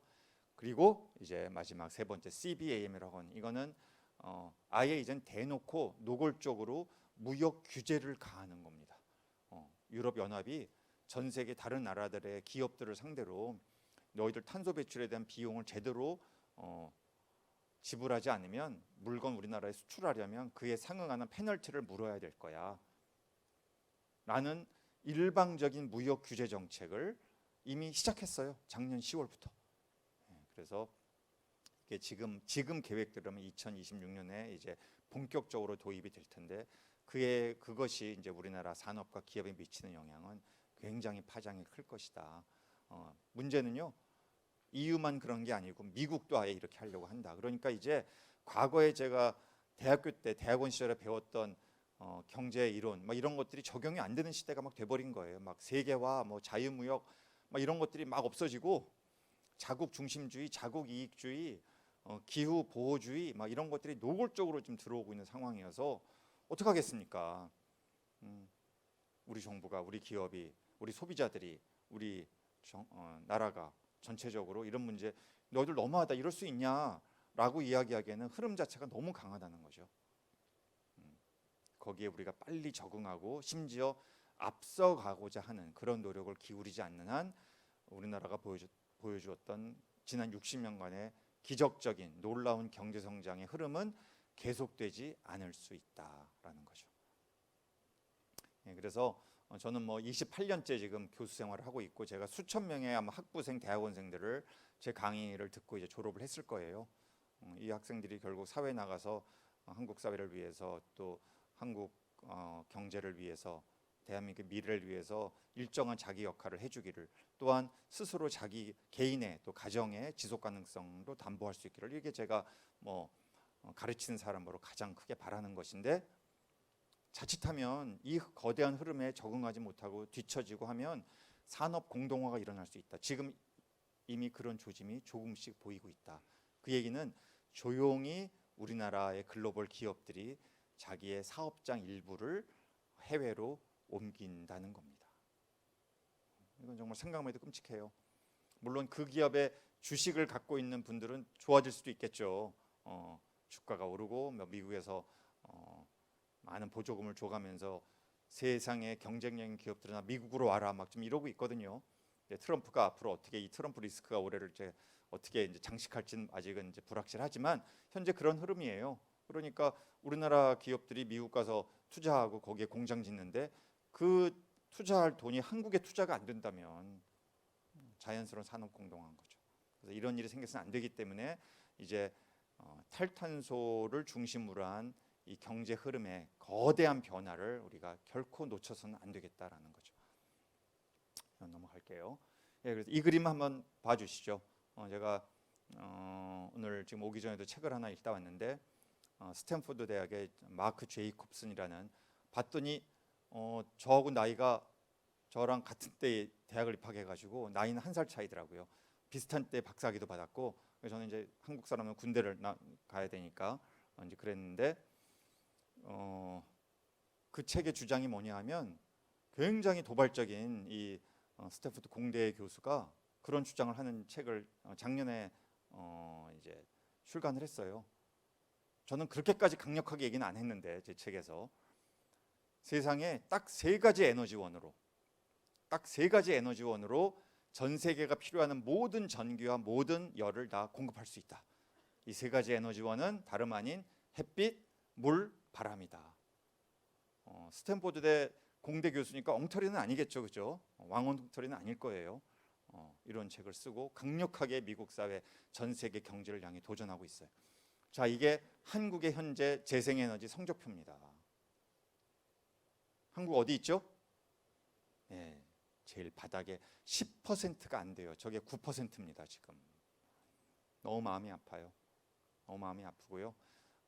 그리고 이제 마지막 세 번째 CBAM이라고 하는 이거는 아예 이젠 대놓고 노골적으로 무역 규제를 가하는 겁니다. 유럽 연합이 전 세계 다른 나라들의 기업들을 상대로 너희들 탄소 배출에 대한 비용을 제대로 지불하지 않으면 물건 우리나라에 수출하려면 그에 상응하는 페널티를 물어야 될 거야 라는 일방적인 무역 규제 정책을 이미 시작했어요. 작년 10월부터. 그래서 이게 지금 계획대로면 2026년에 이제 본격적으로 도입이 될 텐데, 그것이 이제 우리나라 산업과 기업에 미치는 영향은 굉장히 파장이 클 것이다. 문제는요, EU만 그런 게 아니고 미국도 아예 이렇게 하려고 한다. 그러니까 이제 과거에 제가 대학교 때 대학원 시절에 배웠던 경제 이론 막 이런 것들이 적용이 안 되는 시대가 막 돼버린 거예요. 막 세계화, 뭐 자유무역 막 이런 것들이 막 없어지고 자국 중심주의, 자국 이익주의, 기후 보호주의 막 이런 것들이 노골적으로 좀 들어오고 있는 상황이어서 어떡하겠습니까? 우리 정부가, 우리 기업이, 우리 소비자들이, 우리 나라가 전체적으로 이런 문제 너희들 너무하다 이럴 수 있냐라고 이야기하기에는 흐름 자체가 너무 강하다는 거죠. 거기에 우리가 빨리 적응하고 심지어 앞서가고자 하는 그런 노력을 기울이지 않는 한 우리나라가 보여주었던 지난 60년간의 기적적인 놀라운 경제 성장의 흐름은 계속되지 않을 수 있다라는 거죠. 그래서 저는 뭐 28년째 지금 교수 생활을 하고 있고, 제가 수천 명의 아마 학부생, 대학원생들을 제 강의를 듣고 이제 졸업을 했을 거예요. 이 학생들이 결국 사회 나가서 한국 사회를 위해서 또 한국 경제를 위해서 대한민국의 미래를 위해서 일정한 자기 역할을 해주기를, 또한 스스로 자기 개인의 또 가정의 지속 가능성도 담보할 수 있기를, 이게 제가 가르치는 사람으로 가장 크게 바라는 것인데, 자칫하면 이 거대한 흐름에 적응하지 못하고 뒤처지고 하면 산업 공동화가 일어날 수 있다. 지금 이미 그런 조짐이 조금씩 보이고 있다. 그 얘기는 조용히 우리나라의 글로벌 기업들이 자기의 사업장 일부를 해외로 옮긴다는 겁니다. 이건 정말 생각만 해도 끔찍해요. 물론 그 기업의 주식을 갖고 있는 분들은 좋아질 수도 있겠죠. 주가가 오르고 미국에서 많은 보조금을 줘가면서 세상의 경쟁력인 기업들은 미국으로 와라 막 좀 이러고 있거든요. 트럼프가 앞으로 어떻게 이 트럼프 리스크가 올해를 어떻게 이제 장식할지는 아직은 이제 불확실하지만 현재 그런 흐름이에요. 그러니까 우리나라 기업들이 미국 가서 투자하고 거기에 공장 짓는데 그 투자할 돈이 한국에 투자가 안 된다면 자연스러운 산업 공동화인 거죠. 그래서 이런 일이 생겨서는 안 되기 때문에 이제 탈탄소를 중심으로 한 이 경제 흐름의 거대한 변화를 우리가 결코 놓쳐서는 안 되겠다라는 거죠. 넘어갈게요. 예, 그래서 이 그림 한번 봐주시죠. 제가 오늘 지금 오기 전에도 책을 하나 읽다 왔는데 스탠포드 대학의 마크 제이콥슨이라는, 봤더니 저하고 나이가 저랑 같은 때에 대학을 입학해가지고 나이는 1살 차이더라고요. 비슷한 때 박사학위도 받았고, 그래서 저는 이제 한국 사람은 군대를 가야 되니까 이제 그랬는데 그 책의 주장이 뭐냐 하면 굉장히 도발적인 이 스탠포드 공대 교수가 그런 주장을 하는 책을 작년에 이제 출간을 했어요. 저는 그렇게까지 강력하게 얘기는 안 했는데 제 책에서 세상에 딱 세 가지 에너지원으로 전 세계가 필요한 모든 전기와 모든 열을 다 공급할 수 있다. 이 세 가지 에너지원은 다름 아닌 햇빛, 물, 바람이다. 스탠포드대 공대 교수니까 엉터리는 아니겠죠, 그죠? 왕엉터리는 아닐 거예요. 이런 책을 쓰고 강력하게 미국 사회, 전 세계 경제를 향해 도전하고 있어요. 자, 이게 한국의 현재 재생에너지 성적표입니다. 한국 어디 있죠? 네, 제일 바닥에 10%가 안 돼요. 저게 9%입니다. 지금 너무 마음이 아파요. 너무 마음이 아프고요.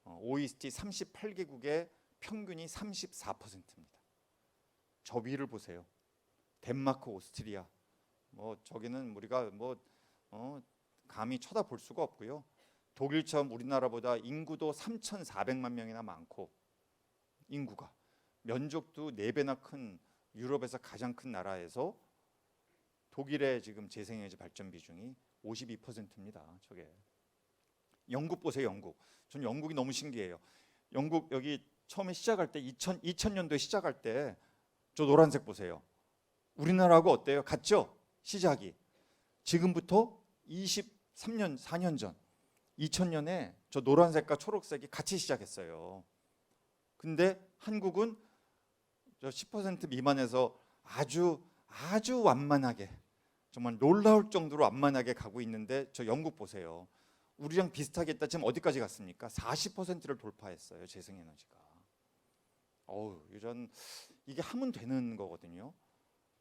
OECD 38개국의 평균이 34%입니다. 저 위를 보세요. 덴마크, 오스트리아, 저기는 우리가 감히 쳐다볼 수가 없고요. 독일처럼 우리나라보다 인구도 3,400만 명이나 많고, 인구가 면적도 4배나 큰 유럽에서 가장 큰 나라에서 독일의 지금 재생에너지 발전 비중이 52%입니다. 저게 영국 보세요. 영국. 전 영국이 너무 신기해요. 영국 여기 처음에 시작할 때 2000년도에 시작할 때 저 노란색 보세요. 우리나라하고 어때요? 같죠? 시작이. 지금부터 23년, 4년 전 2000년에 저 노란색과 초록색이 같이 시작했어요. 근데 한국은 저 10% 미만에서 아주 완만하게, 정말 놀라울 정도로 완만하게 가고 있는데 저 영국 보세요. 우리랑 비슷하게 했다. 지금 어디까지 갔습니까? 40%를 돌파했어요. 재생에너지가. 이게 하면 되는 거거든요.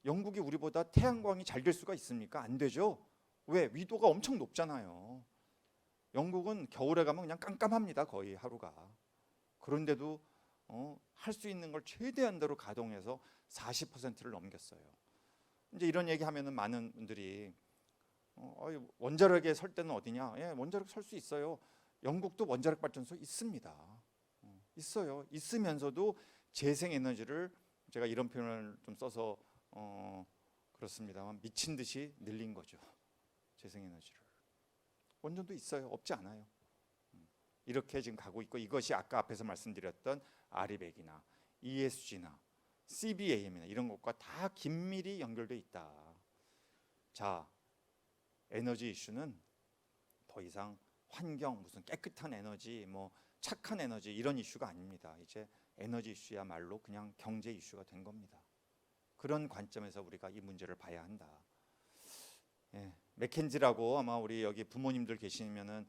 영국이 우리보다 태양광이 잘 될 수가 있습니까? 안 되죠. 왜? 위도가 엄청 높잖아요. 영국은 겨울에 가면 그냥 깜깜합니다. 거의 하루가. 그런데도 할 수 있는 걸 최대한대로 가동해서 40%를 넘겼어요. 이제 이런 얘기하면은 많은 분들이 원자력에 설 때는 어디냐? 예, 원자력 설 수 있어요. 영국도 원자력 발전소 있습니다. 있어요. 있으면서도 재생에너지를, 제가 이런 표현을 좀 써서 그렇습니다만, 미친 듯이 늘린 거죠. 재생에너지를. 원전도 있어요. 없지 않아요. 이렇게 지금 가고 있고, 이것이 아까 앞에서 말씀드렸던 아리백이나 ESG나 CBAM이나 이런 것과 다 긴밀히 연결돼 있다. 자, 에너지 이슈는 더 이상 환경, 무슨 깨끗한 에너지, 착한 에너지 이런 이슈가 아닙니다. 이제 에너지 이슈야말로 그냥 경제 이슈가 된 겁니다. 그런 관점에서 우리가 이 문제를 봐야 한다. 예, 맥켄지라고, 아마 우리 여기 부모님들 계시면은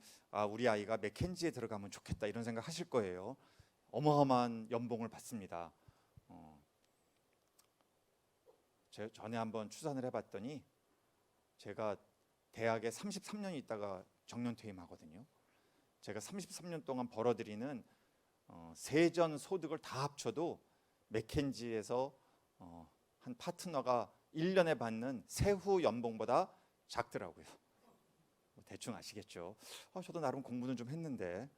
우리 아이가 맥켄지에 들어가면 좋겠다 이런 생각 하실 거예요. 어마어마한 연봉을 받습니다. 전에 한번 추산을 해봤더니 제가 대학에 33년 있다가 정년 퇴임하거든요. 제가 33년 동안 벌어들이는 세전 소득을 다 합쳐도 맥켄지에서 한 파트너가 1년에 받는 세후 연봉보다 작더라고요. 대충 아시겠죠? 저도 나름 공부는 좀 했는데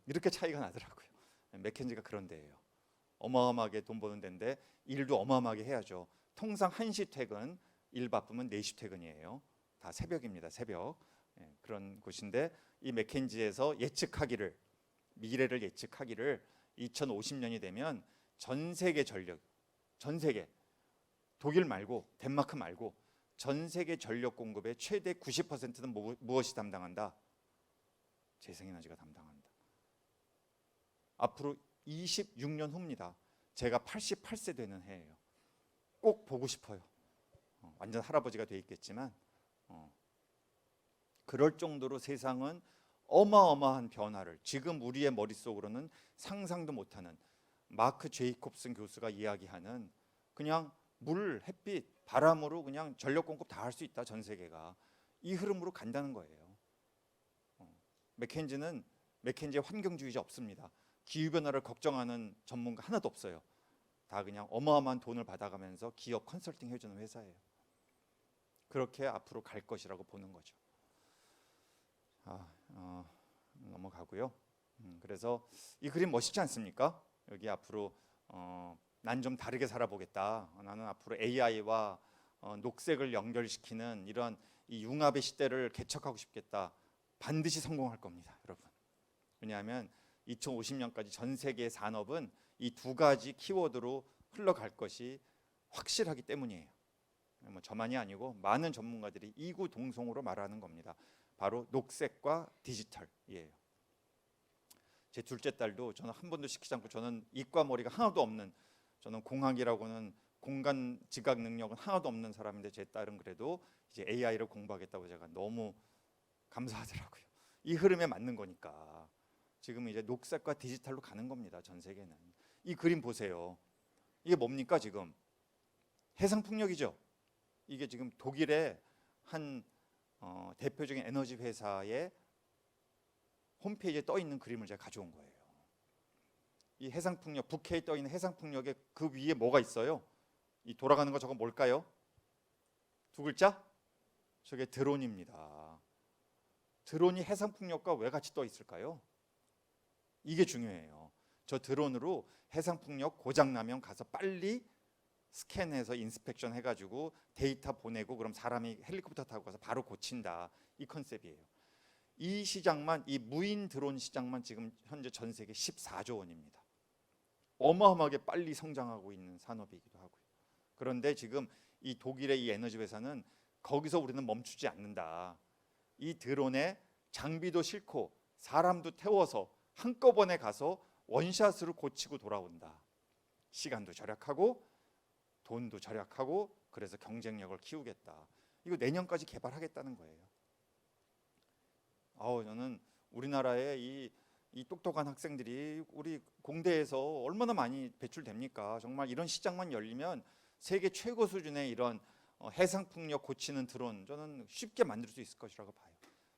이렇게 차이가 나더라고요. 맥켄지가 그런 데예요. 어마어마하게 돈 버는 데인데 일도 어마어마하게 해야죠. 통상 1시 퇴근, 일 바쁘면 4시 퇴근이에요. 다 새벽입니다. 새벽. 그런 곳인데 이 맥켄지에서 예측하기를, 미래를 예측하기를 2050년이 되면 전 세계 전력, 전 세계, 독일 말고 덴마크 말고 전 세계 전력 공급의 최대 90%는 무엇이 담당한다? 재생에너지가 담당한다. 앞으로 26년 후입니다. 제가 88세 되는 해예요. 꼭 보고 싶어요. 완전 할아버지가 돼 있겠지만 그럴 정도로 세상은 어마어마한 변화를, 지금 우리의 머릿속으로는 상상도 못하는, 마크 제이콥슨 교수가 이야기하는 그냥 물, 햇빛, 바람으로 그냥 전력 공급 다 할 수 있다. 전 세계가 이 흐름으로 간다는 거예요. 맥켄지의 환경주의자 없습니다. 기후변화를 걱정하는 전문가 하나도 없어요. 다 그냥 어마어마한 돈을 받아가면서 기업 컨설팅 해주는 회사예요. 그렇게 앞으로 갈 것이라고 보는 거죠. 넘어가고요. 그래서 이 그림 멋있지 않습니까? 여기 앞으로 난 좀 다르게 살아보겠다. 나는 앞으로 AI와 녹색을 연결시키는 이런 이 융합의 시대를 개척하고 싶겠다. 반드시 성공할 겁니다, 여러분. 왜냐하면 2050년까지 전 세계의 산업은 이 두 가지 키워드로 흘러갈 것이 확실하기 때문이에요. 뭐 저만이 아니고 많은 전문가들이 이구동성으로 말하는 겁니다. 바로 녹색과 디지털이에요. 제 둘째 딸도 저는 한 번도 시키지 않고, 저는 이과 머리가 하나도 없는, 저는 공학이라고는 공간 지각 능력은 하나도 없는 사람인데 제 딸은 그래도 이제 AI를 공부하겠다고 제가 너무 감사하더라고요. 이 흐름에 맞는 거니까 지금 이제 녹색과 디지털로 가는 겁니다. 전 세계는. 이 그림 보세요. 이게 뭡니까? 지금 해상풍력이죠. 이게 지금 독일의 한 대표적인 에너지 회사의 홈페이지에 떠 있는 그림을 제가 가져온 거예요. 이 해상풍력, 북해에 떠 있는 해상풍력의 그 위에 뭐가 있어요? 이 돌아가는 거 저거 뭘까요? 두 글자? 저게 드론입니다. 드론이 해상풍력과 왜 같이 떠 있을까요? 이게 중요해요. 저 드론으로 해상풍력 고장나면 가서 빨리 스캔해서 인스펙션 해가지고 데이터 보내고, 그럼 사람이 헬리콥터 타고 가서 바로 고친다. 이 컨셉이에요. 이 시장만, 이 무인 드론 시장만 지금 현재 전 세계 14조 원입니다. 어마어마하게 빨리 성장하고 있는 산업이기도 하고요. 그런데 지금 이 독일의 이 에너지 회사는 거기서 우리는 멈추지 않는다. 이 드론에 장비도 싣고 사람도 태워서 한꺼번에 가서 원샷으로 고치고 돌아온다. 시간도 절약하고 돈도 절약하고, 그래서 경쟁력을 키우겠다. 이거 내년까지 개발하겠다는 거예요. 저는 우리나라의 이 똑똑한 학생들이 우리 공대에서 얼마나 많이 배출됩니까? 정말 이런 시장만 열리면 세계 최고 수준의 이런 해상풍력 고치는 드론, 저는 쉽게 만들 수 있을 것이라고 봐요.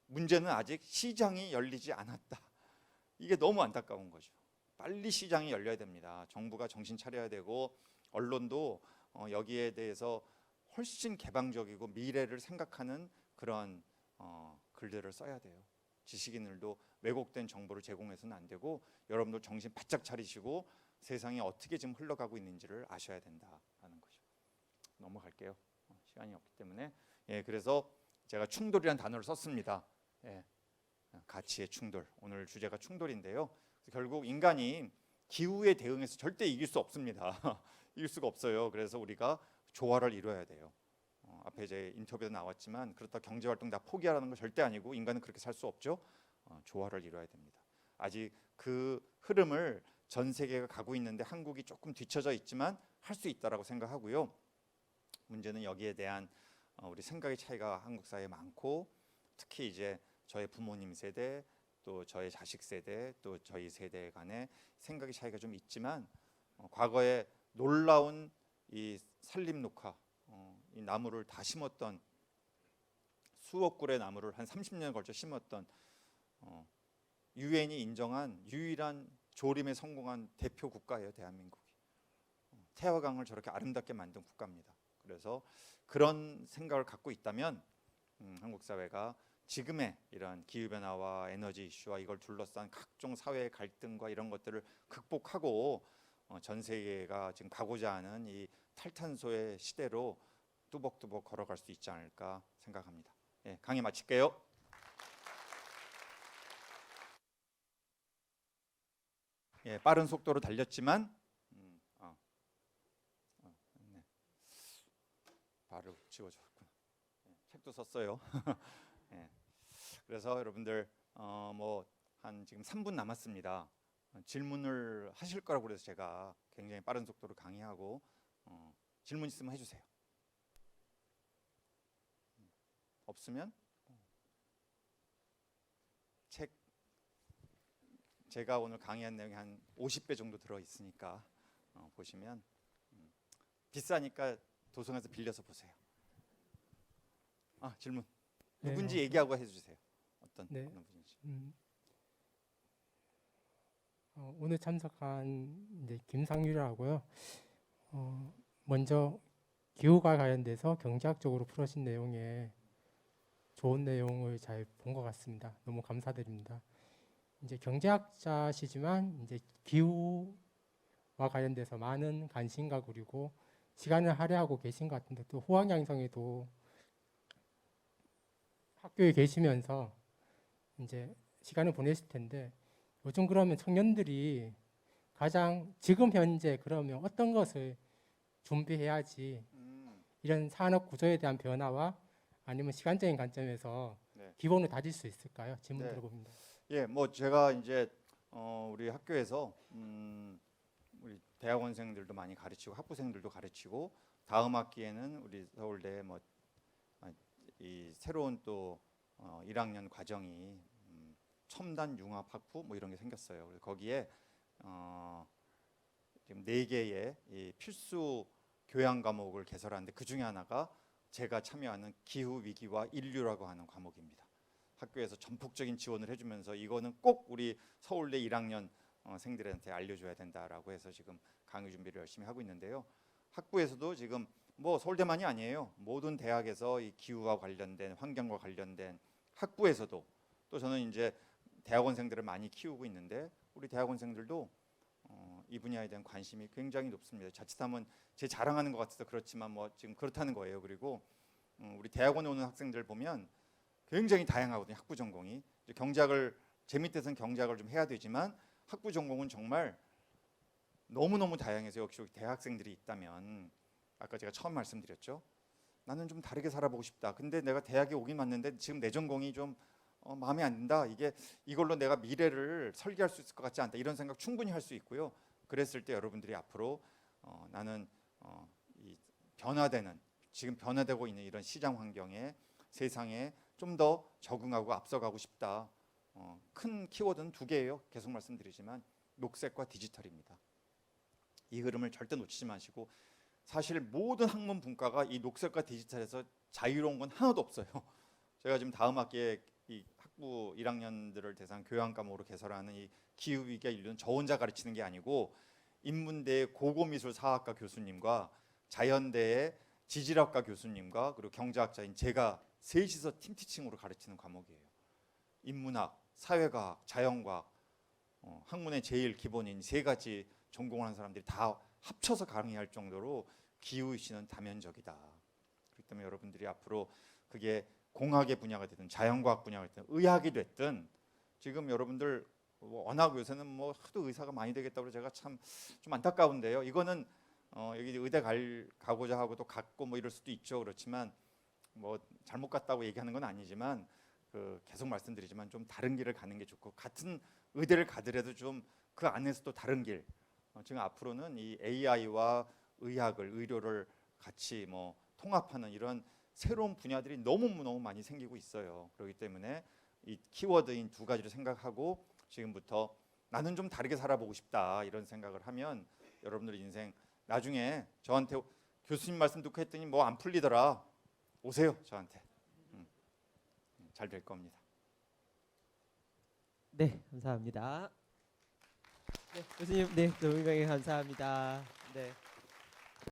문제는 아직 시장이 열리지 않았다. 이게 너무 안타까운 거죠. 빨리 시장이 열려야 됩니다. 정부가 정신 차려야 되고, 언론도 여기에 대해서 훨씬 개방적이고 미래를 생각하는 그런 글들을 써야 돼요. 지식인들도 왜곡된 정보를 제공해서는 안 되고, 여러분들 정신 바짝 차리시고 세상이 어떻게 지금 흘러가고 있는지를 아셔야 된다라는 거죠. 넘어갈게요. 시간이 없기 때문에. 그래서 제가 충돌이라는 단어를 썼습니다. 가치의 충돌. 오늘 주제가 충돌인데요. 결국 인간이 기후에 대응해서 절대 이길 수 없습니다. 이길 수가 없어요. 그래서 우리가 조화를 이뤄야 돼요. 앞에 제 인터뷰도 나왔지만 그렇다 경제활동 다 포기하라는 건 절대 아니고, 인간은 그렇게 살 수 없죠. 조화를 이뤄야 됩니다. 아직 그 흐름을 전 세계가 가고 있는데 한국이 조금 뒤처져 있지만 할 수 있다라고 생각하고요. 문제는 여기에 대한 우리 생각의 차이가 한국 사회에 많고, 특히 이제 저의 부모님 세대, 또 저의 자식 세대, 또 저희 세대 간의 생각의 차이가 좀 있지만, 과거에 놀라운 이 산림 녹화, 이 나무를 다 심었던 수억 그루의 나무를 한 30년에 걸쳐 심었던 유엔이 인정한 유일한 조림에 성공한 대표 국가예요, 대한민국이. 태화강을 저렇게 아름답게 만든 국가입니다. 그래서 그런 생각을 갖고 있다면 한국 사회가 지금의 이런 기후 변화와 에너지 이슈와 이걸 둘러싼 각종 사회의 갈등과 이런 것들을 극복하고 전 세계가 지금 가고자 하는 이 탈탄소의 시대로 뚜벅뚜벅 걸어갈 수 있지 않을까 생각합니다. 예, 강의 마칠게요. 예, 빠른 속도로 달렸지만 네. 바로 지워졌구나. 예, 책도 썼어요. 예. 그래서 여러분들 뭐 한 지금 3분 남았습니다. 질문을 하실 거라고 그래서 제가 굉장히 빠른 속도로 강의하고 질문 있으면 해주세요. 없으면 책 제가 오늘 강의한 내용이 한 50배 정도 들어 있으니까 보시면 비싸니까 도서관에서 빌려서 보세요. 질문 누군지 얘기하고 해주세요. 어떤 분인지. 오늘 참석한 이제 김상률이라고요. 먼저 기후과 관련돼서 경제학적으로 풀어진 내용에 좋은 내용을 잘 본 것 같습니다. 너무 감사드립니다. 이제 경제학자시지만 이제 기후와 관련돼서 많은 관심과 그리고 시간을 할애하고 계신 것 같은데 또 후학양성에도 학교에 계시면서 이제 시간을 보내실 텐데 요즘 그러면 청년들이 가장 지금 현재 그러면 어떤 것을 준비해야지 이런 산업 구조에 대한 변화와 아니면 시간적인 관점에서 기본을 다질 수 있을까요? 질문 들어봅니다. 예, 뭐 제가 이제 우리 학교에서 우리 대학원생들도 많이 가르치고 학부생들도 가르치고 다음 학기에는 우리 서울대 뭐 이 새로운 또 1학년 과정이 첨단 융합 학부 뭐 이런 게 생겼어요. 그래서 거기에 지금 4개의 이 필수 교양 과목을 개설하는데 그 중에 하나가 제가 참여하는 기후 위기와 인류라고 하는 과목입니다. 학교에서 전폭적인 지원을 해주면서 이거는 꼭 우리 서울대 1학년 생들한테 알려줘야 된다라고 해서 지금 강의 준비를 열심히 하고 있는데요. 학부에서도 지금 뭐 서울대만이 아니에요. 모든 대학에서 이 기후와 관련된 환경과 관련된 학부에서도 또 저는 이제 대학원생들을 많이 키우고 있는데 우리 대학원생들도 이 분야에 대한 관심이 굉장히 높습니다. 자칫하면 제 자랑하는 것 같아서 그렇지만 뭐 지금 그렇다는 거예요. 그리고 우리 대학원에 오는 학생들 보면 굉장히 다양하거든요. 학부 전공이 경제학을 제 밑에서는 경제학을 좀 해야 되지만 학부 전공은 정말 너무너무 다양해서 역시 대학생들이 있다면 아까 제가 처음 말씀드렸죠. 나는 좀 다르게 살아보고 싶다. 근데 내가 대학에 오긴 왔는데 지금 내 전공이 좀 마음에 안 든다. 이걸로 내가 미래를 설계할 수 있을 것 같지 않다. 이런 생각 충분히 할 수 있고요. 그랬을 때 여러분들이 앞으로 나는 이 변화되는 지금 변화되고 있는 이런 시장 환경에 세상에 좀 더 적응하고 앞서가고 싶다. 큰 키워드는 2개예요. 계속 말씀드리지만 녹색과 디지털입니다. 이 흐름을 절대 놓치지 마시고 사실 모든 학문 분과가 이 녹색과 디지털에서 자유로운 건 하나도 없어요. 제가 지금 다음 학기에 이 학부 1학년들을 대상 교양 과목으로 개설하는 이 기후 위기와 인류는 저 혼자 가르치는 게 아니고 인문대의 고고미술사학과 교수님과 자연대의 지질학과 교수님과 그리고 경제학자인 제가 셋이서 팀티칭으로 가르치는 과목이에요. 인문학, 사회과학, 자연과학, 학문의 제일 기본인 3가지 전공을 하는 사람들이 다 합쳐서 강의할 정도로 기후 이슈는 다면적이다. 그렇기 때문에 여러분들이 앞으로 그게 공학의 분야가 됐든 자연과학 분야가 됐든 의학이 됐든 지금 여러분들 워낙 요새는 뭐 하도 의사가 많이 되겠다고 제가 참 좀 안타까운데요. 이거는 여기 의대 가고자 하고 또 갔고 뭐 이럴 수도 있죠. 그렇지만 뭐 잘못 갔다고 얘기하는 건 아니지만 계속 말씀드리지만 좀 다른 길을 가는 게 좋고 같은 의대를 가더라도 좀 그 안에서도 다른 길. 지금 앞으로는 이 AI와 의료를 같이 뭐 통합하는 이런 새로운 분야들이 너무 많이 생기고 있어요. 그렇기 때문에 이 키워드인 2가지를 생각하고 지금부터 나는 좀 다르게 살아보고 싶다 이런 생각을 하면 여러분들 인생 나중에 저한테 교수님 말씀 듣고 했더니 뭐 안 풀리더라. 오세요 저한테. 잘 될 겁니다. 네, 감사합니다. 네, 교수님, 네, 너무 감사합니다. 네.